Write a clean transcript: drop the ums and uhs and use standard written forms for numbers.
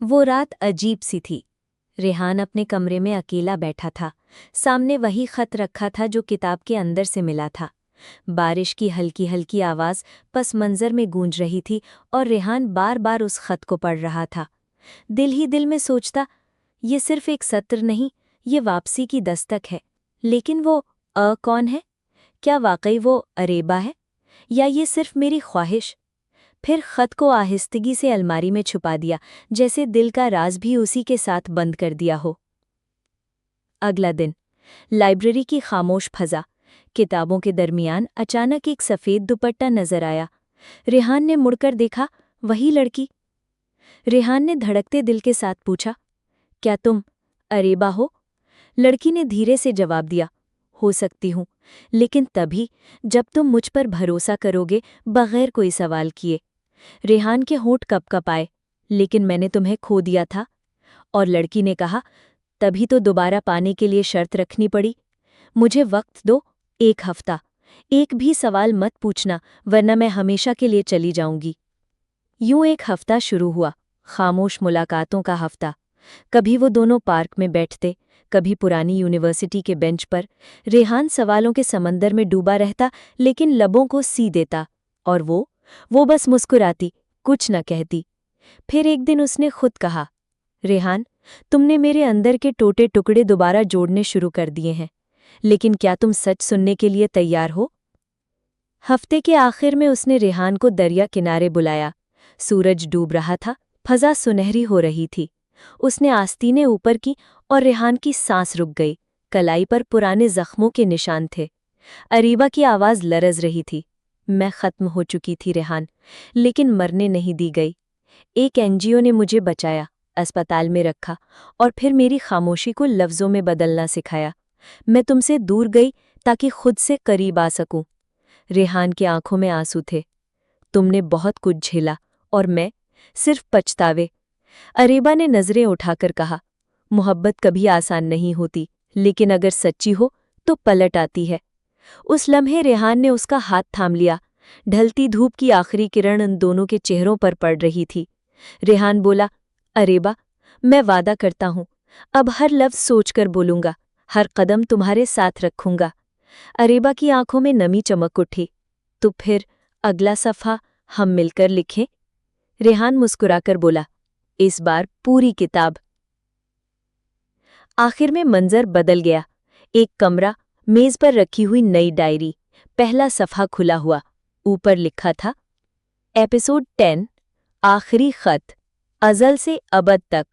वो रात अजीब सी थी। रेहान अपने कमरे में अकेला बैठा था। सामने वही खत रखा था जो किताब के अंदर से मिला था। बारिश की हल्की हल्की आवाज़ पस मंज़र में गूंज रही थी और रेहान बार बार उस खत को पढ़ रहा था। दिल ही दिल में सोचता, ये सिर्फ एक सत्र नहीं, ये वापसी की दस्तक है। लेकिन वो कौन है? क्या वाकई वो अरेबा है, या ये सिर्फ मेरी ख्वाहिश? फिर खत को आहिस्तगी से अलमारी में छुपा दिया, जैसे दिल का राज भी उसी के साथ बंद कर दिया हो। अगला दिन लाइब्रेरी की खामोश फजा। किताबों के दरमियान अचानक एक सफ़ेद दुपट्टा नजर आया। रेहान ने मुड़कर देखा, वही लड़की। रेहान ने धड़कते दिल के साथ पूछा, क्या तुम अरेबा हो? लड़की ने धीरे से जवाब दिया, हो सकती हूँ, लेकिन तभी जब तुम मुझ पर भरोसा करोगे, बगैर कोई सवाल किए। रेहान के होंठ कँप-कँपाए, लेकिन मैंने तुम्हें खो दिया था। और लड़की ने कहा, तभी तो दोबारा पाने के लिए शर्त रखनी पड़ी। मुझे वक्त दो, 1 हफ्ता। एक भी सवाल मत पूछना, वरना मैं हमेशा के लिए चली जाऊंगी। यूं 1 हफ्ता शुरू हुआ, खामोश मुलाकातों का हफ्ता। कभी वो दोनों पार्क में बैठते, कभी पुरानी यूनिवर्सिटी के बेंच पर। रेहान सवालों के समंदर में डूबा रहता, लेकिन लबों को सी देता। और वो बस मुस्कुराती, कुछ न कहती। फिर एक दिन उसने खुद कहा, रेहान, तुमने मेरे अंदर के टूटे टुकड़े दोबारा जोड़ने शुरू कर दिए हैं, लेकिन क्या तुम सच सुनने के लिए तैयार हो? हफ्ते के आखिर में उसने रेहान को दरिया किनारे बुलाया। सूरज डूब रहा था, फजा सुनहरी हो रही थी। उसने आस्तीनें ऊपर की और रेहान की सांस रुक गई। कलाई पर पुराने जख्मों के निशान थे। अरीबा की आवाज़ लरज रही थी, मैं खत्म हो चुकी थी रेहान, लेकिन मरने नहीं दी गई। एक एनजीओ ने मुझे बचाया, अस्पताल में रखा, और फिर मेरी खामोशी को लफ्ज़ों में बदलना सिखाया। मैं तुमसे दूर गई ताकि खुद से करीब आ सकूं। रेहान की आंखों में आंसू थे। तुमने बहुत कुछ झेला, और मैं सिर्फ पछतावे। अरेबा ने नजरें उठाकर कहा, मोहब्बत कभी आसान नहीं होती, लेकिन अगर सच्ची हो तो पलट आती है। उस लम्हे रेहान ने उसका हाथ थाम लिया। ढलती धूप की आखिरी किरण उन दोनों के चेहरों पर पड़ रही थी। रेहान बोला, अरेबा, मैं वादा करता हूँ, अब हर लफ्ज़ सोचकर बोलूंगा, हर कदम तुम्हारे साथ रखूंगा। अरेबा की आंखों में नमी चमक उठी। तो फिर अगला सफ़ा हम मिलकर लिखें? रेहान मुस्कुराकर बोला, इस बार पूरी किताब। आखिर में मंजर बदल गया। एक कमरा, मेज पर रखी हुई नई डायरी, पहला सफ़ा खुला हुआ। ऊपर लिखा था, एपिसोड 10, आखिरी खत, अज़ल से अबद तक।